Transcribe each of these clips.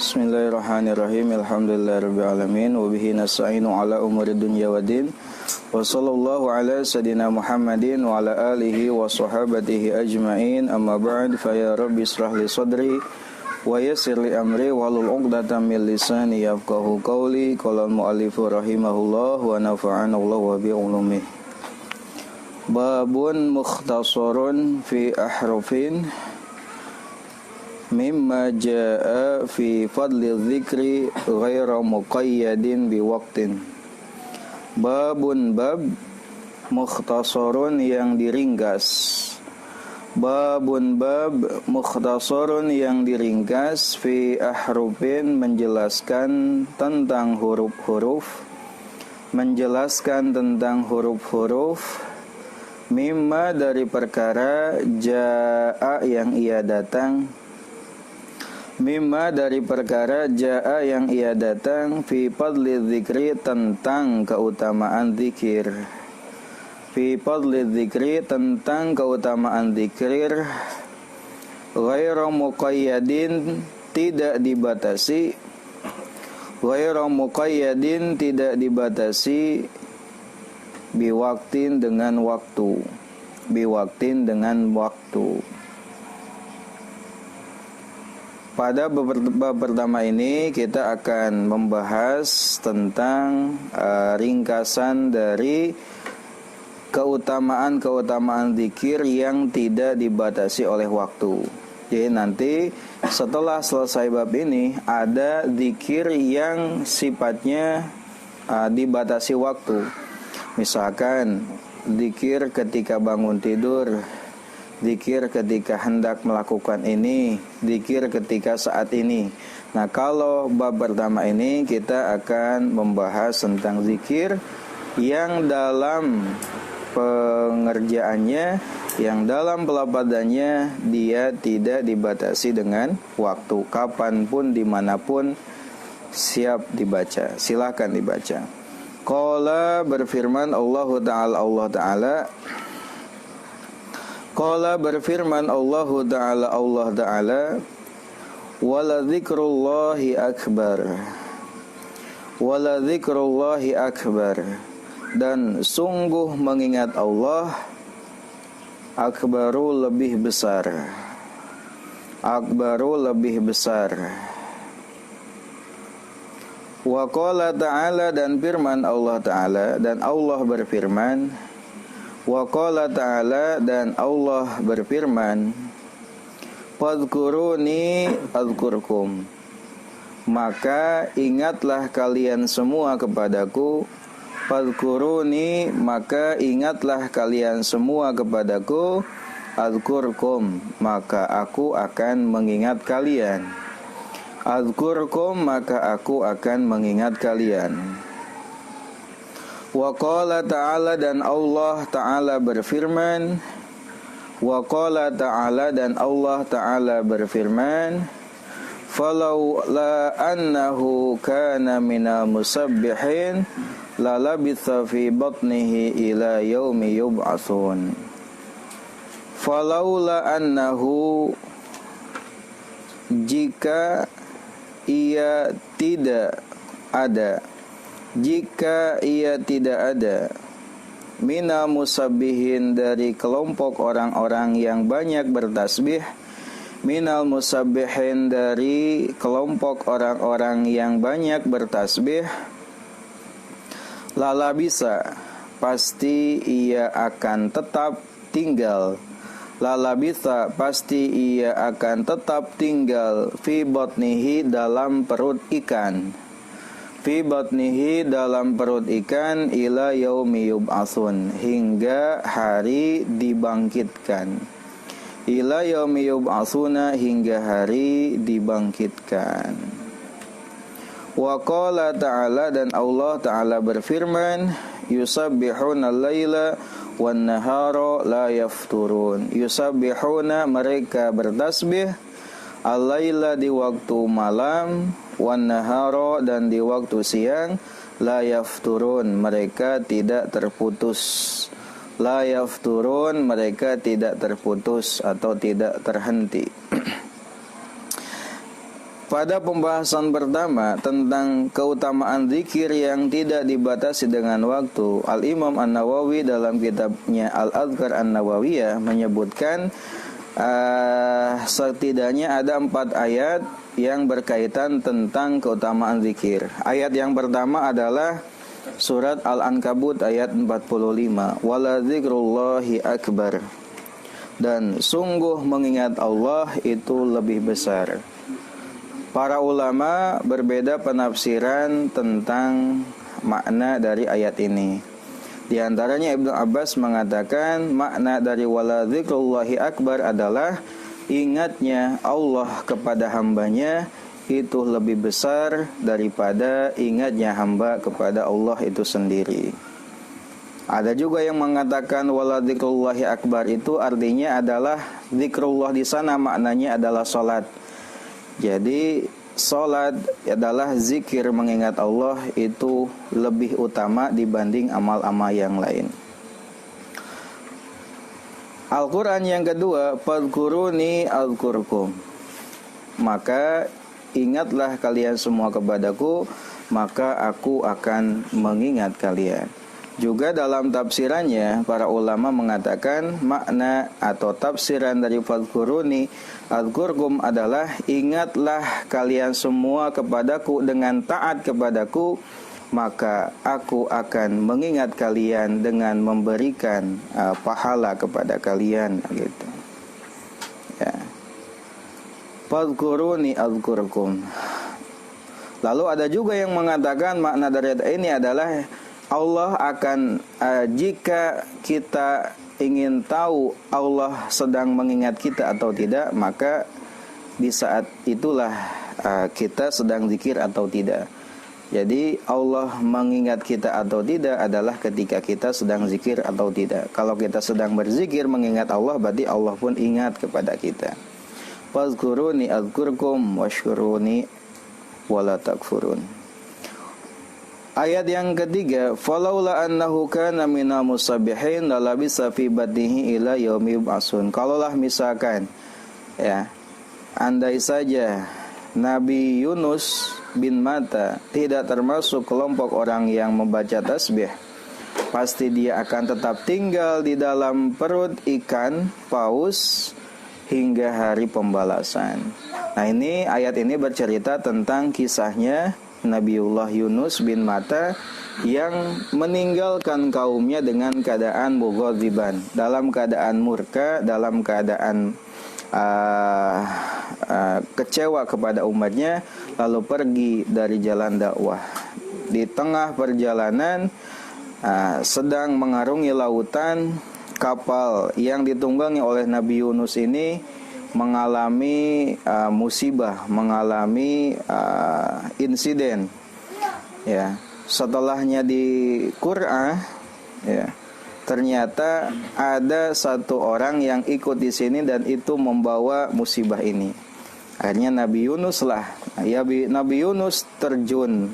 Bismillahirrahmanirrahim. Alhamdulillahirabbil alamin wa bihi nasta'inu ala umuri dunya waddin. Wa sallallahu ala sayidina Muhammadin wa ala alihi wa sahbihi ajmain. Amma ba'd, fa ya rabbi israh li sadri wa yassir li amri wahlul 'uqdatam min lisani yafqahu qawli. Qala al-mu'allifu rahimahullah wa nafa'ana Allah wa bi ulumihi. Babun mukhtasarun fi ahrufin mimma jaa fi fadli dzikri ghaira muqayyadin biwaqtin. Babun bab mukhtasarun yang diringkas. Babun bab mukhtasarun yang diringkas fi ahrufin menjelaskan tentang huruf-huruf, menjelaskan tentang huruf-huruf mimma dari perkara jaa yang ia datang, mimma dari perkara jaa yang ia datang fi fadli dzikri tentang keutamaan zikir, fi fadli dzikri tentang keutamaan zikir, ghairu muqayyadin tidak dibatasi, ghairu muqayyadin tidak dibatasi, biwaktin dengan waktu, biwaktin dengan waktu. Pada bab pertama ini kita akan membahas tentang ringkasan dari keutamaan-keutamaan zikir yang tidak dibatasi oleh waktu. Jadi nanti setelah selesai bab ini ada zikir yang sifatnya dibatasi waktu. Misalkan zikir ketika bangun tidur, zikir ketika hendak melakukan ini, zikir ketika saat ini. Nah, kalau bab pertama ini kita akan membahas tentang zikir yang dalam pengerjaannya, yang dalam pelafadannya dia tidak dibatasi dengan waktu. Kapanpun, dimanapun siap dibaca. Silakan dibaca. Qala berfirman Allah Ta'ala Qala berfirman Allah Ta'ala wala dzikrullahi akbar, wala dzikrullahi akbar, dan sungguh mengingat Allah akbaru lebih besar, akbaru lebih besar. Wa qala ta'ala, dan firman Allah Ta'ala, dan Allah berfirman, wa qala ta'ala, dan Allah berfirman, fadhkuruni adzkurkum, maka ingatlah kalian semua kepadaku, fadhkuruni, maka ingatlah kalian semua kepadaku, adzkurkum, maka aku akan mengingat kalian, adzkurkum, maka aku akan mengingat kalian. Wa qala ta'ala, dan Allah Ta'ala berfirman, wa qala ta'ala, dan Allah Ta'ala berfirman, falau la annahu kana minal musabbihin la labitha fi batnihi ila yaumi yub'atsun. Falau la annahu, jika ia tidak ada, jika ia tidak ada, mina musabbihin, dari kelompok orang-orang yang banyak bertasbih, minal musabbihin, dari kelompok orang-orang yang banyak bertasbih, lala bisa, pasti ia akan tetap tinggal, lala bisa, pasti ia akan tetap tinggal, fi batnihi, dalam perut ikan, fi batnihi, dalam perut ikan, ila yaumi yub'atsun, hingga hari dibangkitkan, ila yaumi yub'atsuna, hingga hari dibangkitkan. Wa qala ta'ala, dan Allah Ta'ala berfirman, yusabbihuna al-laila wan nahara la yafturun. Yusabbihuna, mereka bertasbih, al-laila, di waktu malam, wan nahara, dan di waktu siang, la yafturun, mereka tidak terputus, la yafturun, mereka tidak terputus atau tidak terhenti. pada pembahasan pertama tentang keutamaan zikir yang tidak dibatasi dengan waktu, Al-Imam An-Nawawi dalam kitabnya Al-Adhkar An-Nawawiyah menyebutkan setidaknya ada 4 ayat yang berkaitan tentang keutamaan zikir. Ayat yang pertama adalah surat Al-Ankabut ayat 45, wala dzikrullahi akbar, dan sungguh mengingat Allah itu lebih besar. Para ulama berbeda penafsiran tentang makna dari ayat ini. Di antaranya Ibnu Abbas mengatakan makna dari wala dzikrullahi akbar adalah ingatnya Allah kepada hambanya itu lebih besar daripada ingatnya hamba kepada Allah itu sendiri. Ada juga yang mengatakan wala dzikrullahi akbar itu artinya adalah zikrullah di sana maknanya adalah salat. Jadi salat adalah zikir mengingat Allah itu lebih utama dibanding amal-amal yang lain. Al-Quran yang kedua, fadhkuruni adzkurkum, maka ingatlah kalian semua kepadaku, maka aku akan mengingat kalian. Juga dalam tafsirannya para ulama mengatakan makna atau tafsiran dari fadhkuruni adzkurkum adalah ingatlah kalian semua kepadaku dengan taat kepadaku, maka aku akan mengingat kalian dengan memberikan pahala kepada kalian gitu. Ya. Fadhkuruni adzkurkum. Lalu ada juga yang mengatakan makna dari ayat ini adalah Allah akan jika kita ingin tahu Allah sedang mengingat kita atau tidak, maka di saat itulah kita sedang zikir atau tidak. Jadi Allah mengingat kita atau tidak adalah ketika kita sedang zikir atau tidak. Kalau kita sedang berzikir mengingat Allah, berarti Allah pun ingat kepada kita. Fadhkuruni adzkurkum washkuruni wala takfurun. Ayat yang ketiga, falaula annahu kana minal musabbihin lalabisa fi batnihi ila yaumi yub'atsun. Kalaulah misalkan ya, andai saja Nabi Yunus bin Matta tidak termasuk kelompok orang yang membaca tasbih, pasti dia akan tetap tinggal di dalam perut ikan paus hingga hari pembalasan. Nah, ini ayat ini bercerita tentang kisahnya Nabiullah Yunus bin Matta yang meninggalkan kaumnya dengan keadaan mughadiban, dalam keadaan murka, dalam keadaan kecewa kepada umatnya, lalu pergi dari jalan dakwah. Di tengah perjalanan sedang mengarungi lautan, kapal yang ditunggangi oleh Nabi Yunus ini mengalami musibah, mengalami insiden. Ya, setelahnya di Qur'an, ya, ternyata ada satu orang yang ikut di sini dan itu membawa musibah ini. Akhirnya Nabi Yunus Nabi Yunus terjun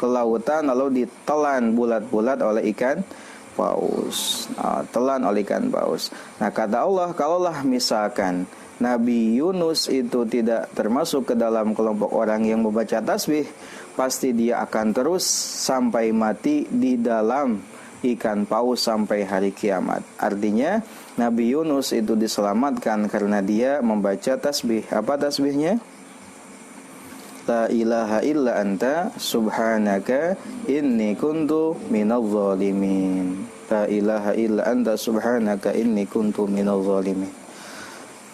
ke lautan lalu ditelan bulat-bulat oleh ikan paus. Telan oleh ikan paus. Nah, kata Allah, kalaulah misalkan Nabi Yunus itu tidak termasuk ke dalam kelompok orang yang membaca tasbih, pasti dia akan terus sampai mati di dalam ikan paus sampai hari kiamat. Artinya Nabi Yunus itu diselamatkan karena dia membaca tasbih. Apa tasbihnya? La ilaha illa anta subhanaka inni kuntu minadh dhalimin. La ilaha illa anta subhanaka inni kuntu minadh dhalimin.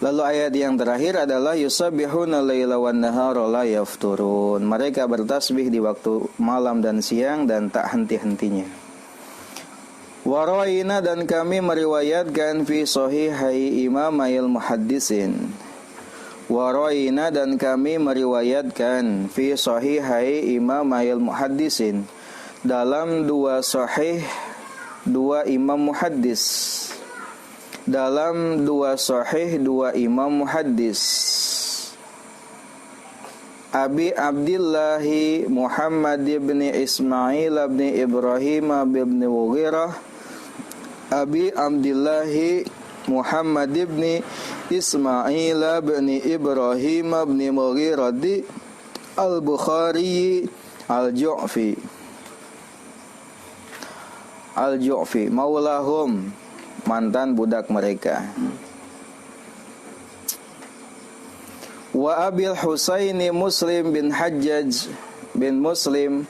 Lalu ayat yang terakhir adalah yusabbihuna laila wan nahara la yafturun. Mereka bertasbih di waktu malam dan siang dan tak henti-hentinya. Waraina, dan kami meriwayatkan fi sahihai imamayil muhaddisin. Waraina, dan kami meriwayatkan fi sahihai imamayil muhaddisin, dalam dua sahih dua imam muhaddis. Dalam dua sahih dua imam muhaddis, Abi Abdillahi Muhammad ibn Ismail ibn Ibrahim ibn Mughirah, Abi Abdillahi Muhammad ibn Ismail ibn Ibrahim ibn Mughirah Al-Bukhari Al-Ju'fi. Al-Ju'fi maulahum, mantan budak mereka. Wa Abil Husaini Muslim bin Hajjaj bin Muslim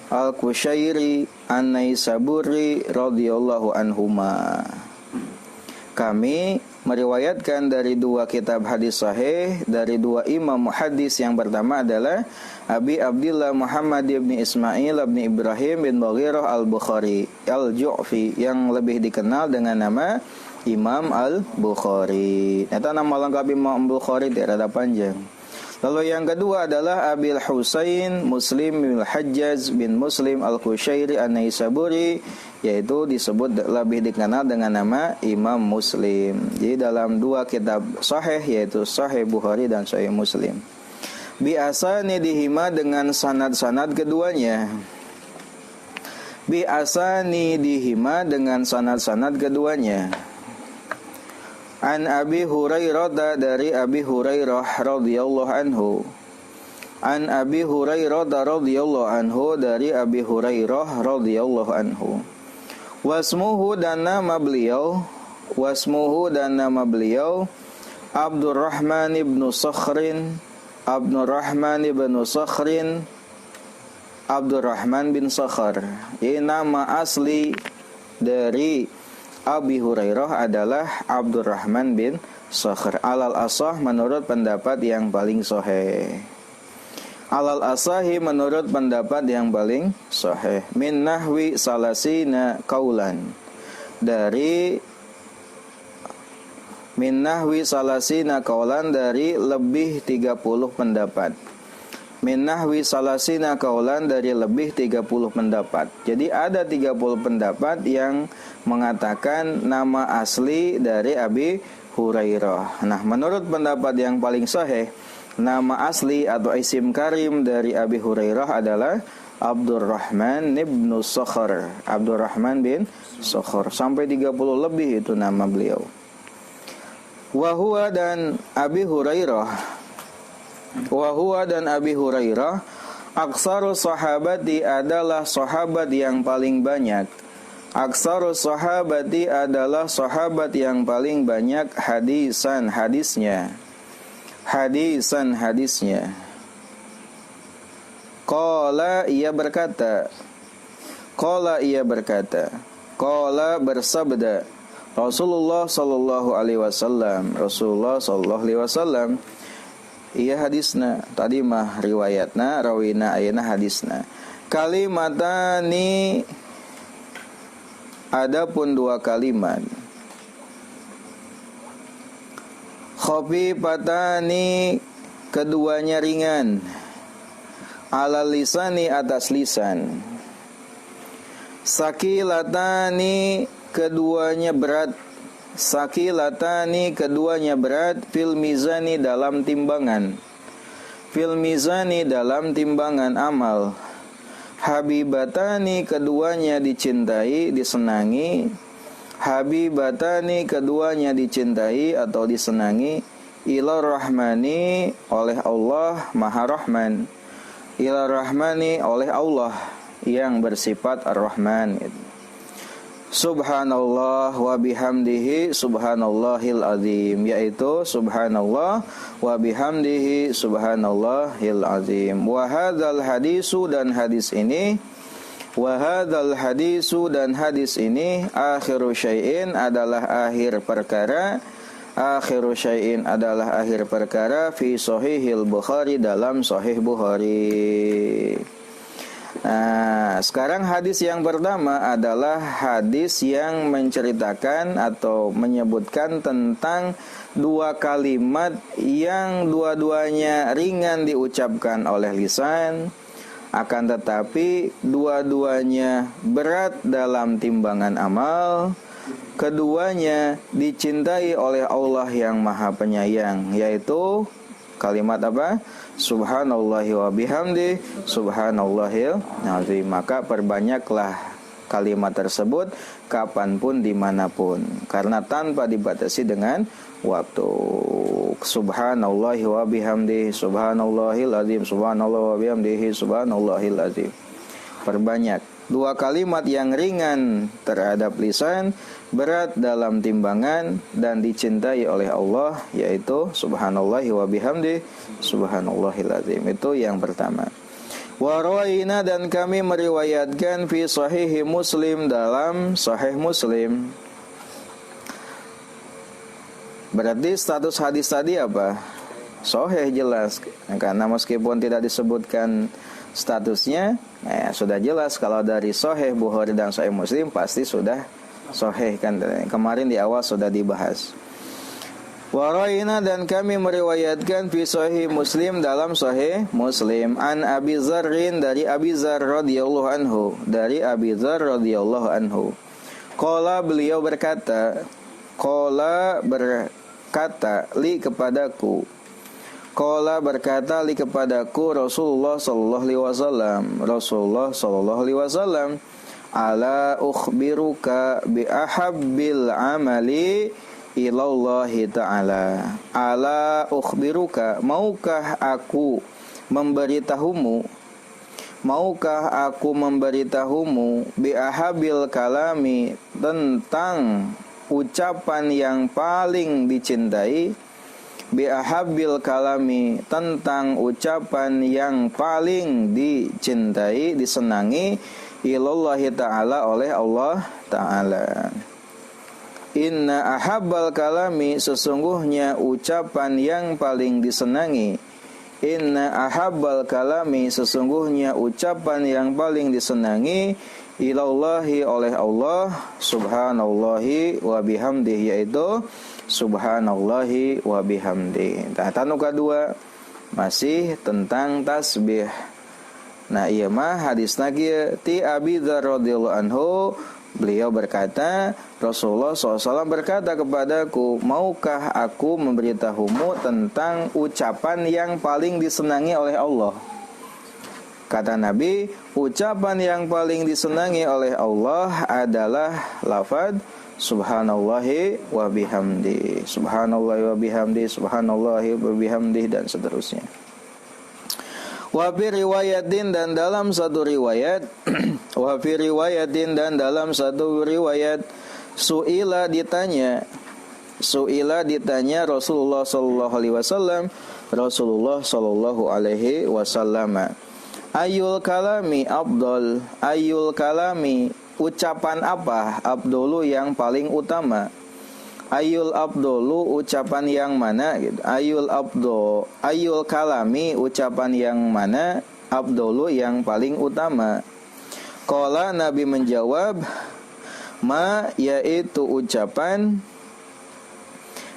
Al-Kushairi An-Naisaburi radhiyallahu anhuma. Kami meriwayatkan dari dua kitab hadis sahih dari dua imam hadis. Yang pertama adalah Abi Abdillah Muhammad bin Ismail bin Ibrahim bin Mughirah Al-Bukhari Al-Ju'fi, yang lebih dikenal dengan nama Imam Al-Bukhari. Itu nama lengkap Imam Al-Bukhari, tidak ada panjang. Lalu yang kedua adalah Abil Husain Muslim bin Hajjaj bin Muslim Al-Kushairi An-Naisaburi, yaitu disebut lebih dikenal dengan nama Imam Muslim. Jadi dalam dua kitab sahih, yaitu Sahih Bukhari dan Sahih Muslim. Biasani dihima dengan sanad-sanad keduanya. Biasani dihima dengan sanad-sanad keduanya. An Abi Hurairah, dari Abi Hurairah radhiyallahu anhu. An Abi Hurairah radhiyallahu anhu, dari Abi Hurairah radhiyallahu anhu. Wasmuhu, dan nama beliau, wasmuhu, dan nama beliau Abdurrahman ibn Sakhrin, Abdurrahman ibn Sakhrin, Abdurrahman bin Sakhar. Ini nama asli dari Abi Hurairah adalah Abdurrahman bin Sakhar. Alal asah, menurut pendapat yang paling sahih. Alal asahi, menurut pendapat yang paling sahih. Min nahwi salasina kaulan, dari min nahwi salasina kaulan, dari lebih 30 pendapat. Min nahwi salasina kaulan, dari lebih 30 pendapat. Jadi ada 30 pendapat yang mengatakan nama asli dari Abi Hurairah. Nah, menurut pendapat yang paling sahih, nama asli atau isim karim dari Abi Hurairah adalah Abdurrahman ibn Sakhar. Abdurrahman bin Sakhar. Sampai 30 lebih itu nama beliau. Wahuwa, dan Abi Hurairah, Wahuwa, dan Abi Hurairah aksaru sahabati, adalah sahabat yang paling banyak. Aksaru sahabati, adalah sahabat yang paling banyak hadisan hadisnya. Hadisan hadisnya. Qala, ia berkata. Qala, ia berkata. Qala, bersabda Rasulullah sallallahu alaihi wasallam. Rasulullah sallallahu alaihi wasallam. Iya hadisna, tadi mah riwayatna, rawina ayana hadisna. Kalimatani, adapun dua kalimat. Khafifatani, keduanya ringan. Ala lisani, atas lisan. Sakilatani, keduanya berat. Sakilatani, keduanya berat. Fil mizani, dalam timbangan. Fil mizani, dalam timbangan amal. Habibatani, keduanya dicintai, disenangi. Habibatani, keduanya dicintai atau disenangi. Ila rahmani, oleh Allah Maha Rahman. Ila rahmani, oleh Allah yang bersifat ar-Rahman. Subhanallah wa bihamdihi subhanallahil azim, yaitu subhanallah wa bihamdihi subhanallahil azim. Wa hadzal hadisu, dan hadis ini, wa hadzal hadisu, dan hadis ini, akhiru syai'in, adalah akhir perkara. Akhiru syai'in, adalah akhir perkara. Fi sahihil Bukhari, dalam sahih Bukhari. Nah, sekarang hadis yang pertama adalah hadis yang menceritakan atau menyebutkan tentang dua kalimat yang dua-duanya ringan diucapkan oleh lisan, akan tetapi dua-duanya berat dalam timbangan amal. Keduanya dicintai oleh Allah yang Maha Penyayang, yaitu kalimat apa? Subhanallahi wa bihamdi subhanallahil azim. Maka perbanyaklah kalimat tersebut kapanpun dimanapun, karena tanpa dibatasi dengan waktu. Subhanallahi wa bihamdihi subhanallahil azim, subhanallah wa bihamdihi subhanallahil azim. Perbanyak. 2 kalimat yang ringan terhadap lisan, berat dalam timbangan, dan dicintai oleh Allah, yaitu subhanallahi wa bihamdihi subhanallahil azim. Itu yang pertama. Wa rawaina, dan kami meriwayatkan fi sahih Muslim, dalam sahih Muslim. Berarti status hadis tadi apa? Sahih jelas, karena meskipun tidak disebutkan statusnya, sudah jelas kalau dari Sahih Bukhari dan Sahih Muslim pasti sudah sahih kan. Kemarin di awal sudah dibahas. Waraina, dan kami meriwayatkan fi Sahih Muslim, dalam Sahih Muslim, an Abi Dzarrin, dari Abi Dzar radhiyallahu anhu, dari Abi Dzar radhiyallahu anhu. Qala, beliau berkata, qala berkata li kepadaku, qala berkata li kepadaku Rasulullah sallallahu alaihi wasallam, Rasulullah sallallahu alaihi wasallam, ala ukhbiruka bi ahabbil amali ilallahi ta'ala. Ala ukhbiruka, maukah aku memberitahumu, maukah aku memberitahumu bi ahabbil kalami, tentang ucapan yang paling dicintai, bi ahabbil kalami, tentang ucapan yang paling dicintai, disenangi, ilallahi ta'ala, oleh Allah ta'ala. Inna ahabbal kalami, sesungguhnya ucapan yang paling disenangi, inna ahabbal kalami, sesungguhnya ucapan yang paling disenangi, ilallahi, oleh Allah, subhanallahi wa bihamdihi, yaitu subhanallahi wa bihamdihi. Nah, tanu kedua masih tentang tasbih. Nah, iya mah hadis nagi ti Abi Dzar radhiyallahu anhu, beliau berkata, Rasulullah SAW berkata kepadaku, maukah aku memberitahumu tentang ucapan yang paling disenangi oleh Allah? Kata Nabi, ucapan yang paling disenangi oleh Allah adalah lafaz subhanallahi wa bihamdi, subhanallahi wa bihamdi, subhanallahi wa bihamdi, dan seterusnya. Wa fi riwayatin, dan dalam satu riwayat wa fi riwayatin, dan dalam satu riwayat, suila ditanya Rasulullah sallallahu alaihi wasallam, Rasulullah sallallahu alaihi wasallam, ayul kalami afdal, ayul kalami, ucapan apa, abdulu, yang paling utama, ayul abdulu, ucapan yang mana gitu. Ayul kalami, ucapan yang mana, abdulu, yang paling utama. Qala, Nabi menjawab, ma, yaitu ucapan,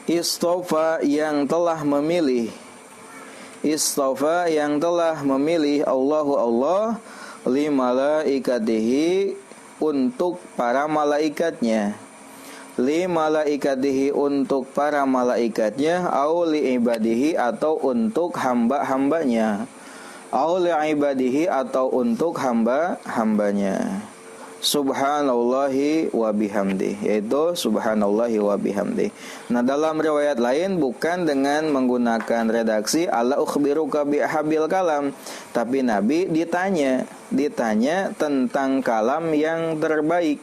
istofa, yang telah memilih, istofa, yang telah memilih, Allahu Allah, li malaikatihi, untuk para malaikatnya, li malaikatihi, untuk para malaikatnya, au li ibadihi, atau untuk hamba-hambanya, au li ibadihi, atau untuk hamba-hambanya. Subhanallahi wa bihamdi, yaitu subhanallahi wa bihamdi. Nah, dalam riwayat lain bukan dengan menggunakan redaksi ala ukhbiruka bi ahabil kalam, tapi Nabi ditanya tentang kalam yang terbaik,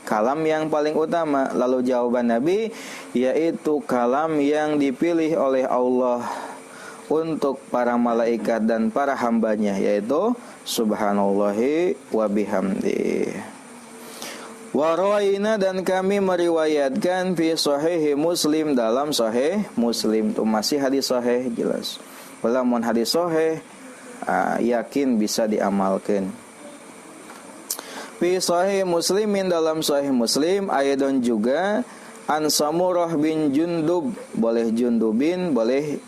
kalam yang paling utama. Lalu jawaban Nabi yaitu kalam yang dipilih oleh Allah untuk para malaikat dan para hambanya, yaitu subhanallahi wa bihamdi. Wa rawaina, dan kami meriwayatkan fi sahih Muslim, dalam sahih Muslim. Itu masih hadis sahih jelas. Walaupun hadis sahih yakin bisa diamalkan. Fi sahih Muslimin, dalam sahih Muslim, ayatun juga, an Samurah bin Jundub, boleh Jundubin, boleh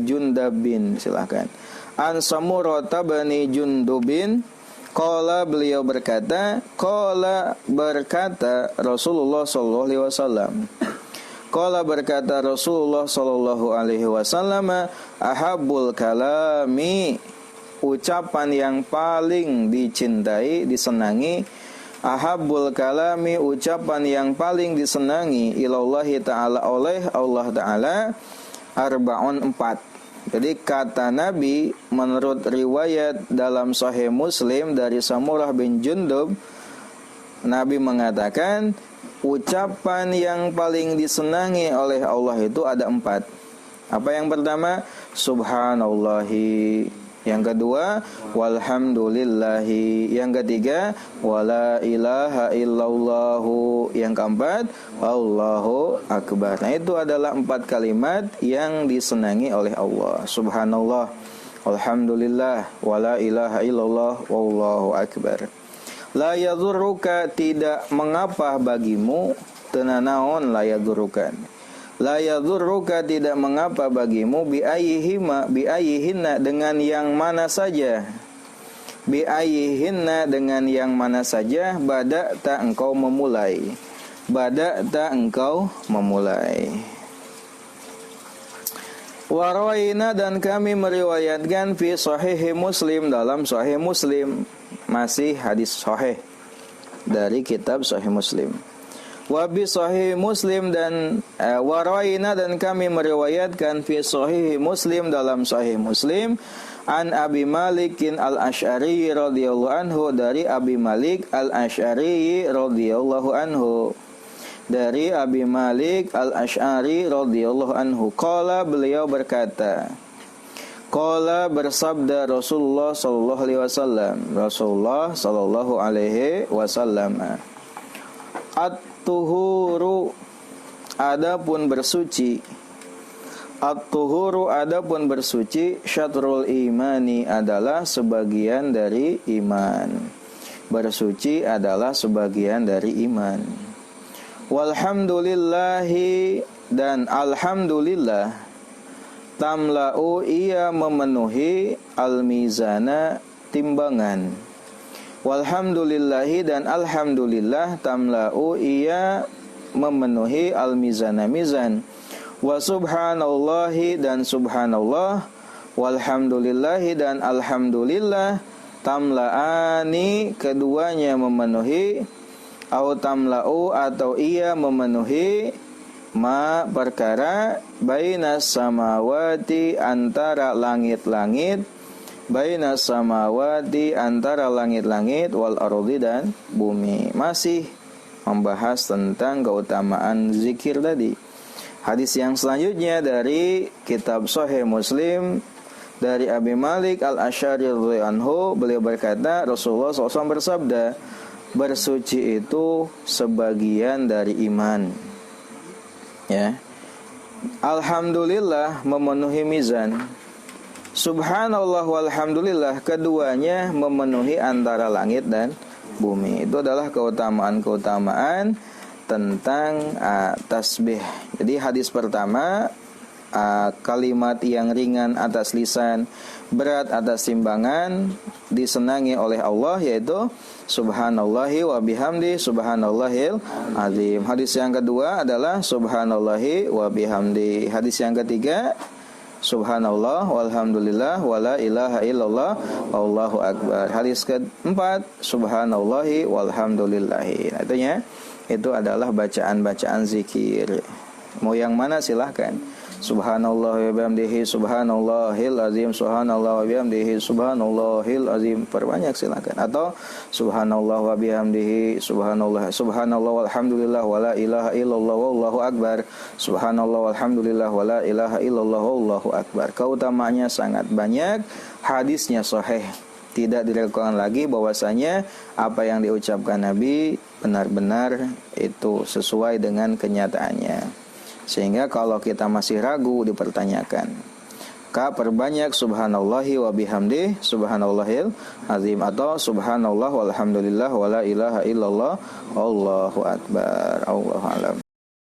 Jundabin, silakan. An Samurah bani Jundubin, qala, beliau berkata, qala berkata Rasulullah sallallahu alaihi wasallam, qala berkata Rasulullah sallallahu alaihi wasallam, ahabbul kalami, ucapan yang paling dicintai, disenangi, Ahabbul kalami, ucapan yang paling disenangi, ilallahi ta'ala, oleh Allah Ta'ala, arba'un, 4. Jadi kata Nabi menurut riwayat dalam Sahih Muslim dari Samurah bin Jundub, Nabi mengatakan ucapan yang paling disenangi oleh Allah itu ada 4. Apa yang pertama? Subhanallahi. Yang kedua, walhamdulillahi. Yang ketiga, wala ilaha illallahu. Yang keempat, Allahu akbar. Nah, itu adalah 4 kalimat yang disenangi oleh Allah. Subhanallah, alhamdulillah, wala ilaha illallah, wallahu akbar. La yadhurruka, tidak mengapa bagimu, tenanaon la yadhurrukan. La yadhurruka, tidak mengapa bagimu, biayyihinna, dengan yang mana saja. Biayyihinna, dengan yang mana saja, bada'ta, engkau memulai. Bada'ta, engkau memulai. Warawaina, dan kami meriwayatkan fi Sahih Muslim, dalam Sahih Muslim, masih hadis sahih dari kitab Sahih Muslim. Wa bi Sahih Muslim, dan warawaina, dan kami meriwayatkan fi Sahih Muslim, dalam Sahih Muslim, an Abi Malikin al-Asy'ari radhiyallahu anhu, dari Abi Malik al-Asy'ari radhiyallahu anhu. Dari Abi Malik al-Asy'ari radhiyallahu anhu, qala, beliau berkata, qala, bersabda Rasulullah sallallahu alaihi wasallam, Rasulullah sallallahu alaihi wasallam, at-tuhuru, adapun bersuci, at-tuhuru, adapun bersuci, syatrul imani, adalah sebagian dari iman. Bersuci adalah sebagian dari iman. Walhamdulillahi, dan alhamdulillah, tamla'u, ia memenuhi, al-mizana, timbangan. Walhamdulillahi, dan alhamdulillah, tamla'u, ia memenuhi, al-mizana, mizan. Wa subhanallahi, dan subhanallah, walhamdulillahi, dan alhamdulillah, tamla'ani, keduanya memenuhi, au tamla'u, atau ia memenuhi, ma, perkara, bainas samawati, antara langit-langit, bainas samawati, antara langit-langit, wal ardi, dan bumi. Masih membahas tentang keutamaan zikir tadi. Hadis yang selanjutnya dari kitab Sahih Muslim, dari Abi Malik al-Asy'ari radhiyallahu anhu, beliau berkata, Rasulullah SAW bersabda, bersuci itu sebagian dari iman. Ya. Alhamdulillah memenuhi mizan. Subhanallah walhamdulillah, keduanya memenuhi antara langit dan bumi. Itu adalah keutamaan-keutamaan tentang tasbih. Jadi hadis pertama, kalimat yang ringan atas lisan, berat atas timbangan, disenangi oleh Allah, yaitu subhanallahi wa bihamdi, subhanallahil azim. Hadis yang kedua adalah subhanallahi wa bihamdi. Hadis yang ketiga, subhanallah walhamdulillah wala ilaha illallah wallahu akbar. Hadis keempat, subhanallahi walhamdulillahi. Artinya itu adalah bacaan-bacaan zikir. Mau yang mana silahkan. Subhanallah wa bihamdihi, subhanallahil azim, subhanallah wa bihamdihi, subhanallahil azim. Perbanyak silakan. Atau subhanallah wa bihamdihi, subhanallah walhamdulillah wala ilaha illallah wallahu akbar. Subhanallah walhamdulillah wala ilaha illallah wallahu akbar. Keutamaannya sangat banyak, hadisnya sahih. Tidak diragukan lagi bahwasanya apa yang diucapkan Nabi benar-benar itu sesuai dengan kenyataannya. Sehingga kalau kita masih ragu, dipertanyakan. Perbanyak subhanallahi wa bihamdi, subhanallahil azim, atau subhanallah walhamdulillah wala ilaha illallah wallahu akbar. Allahu a'lam.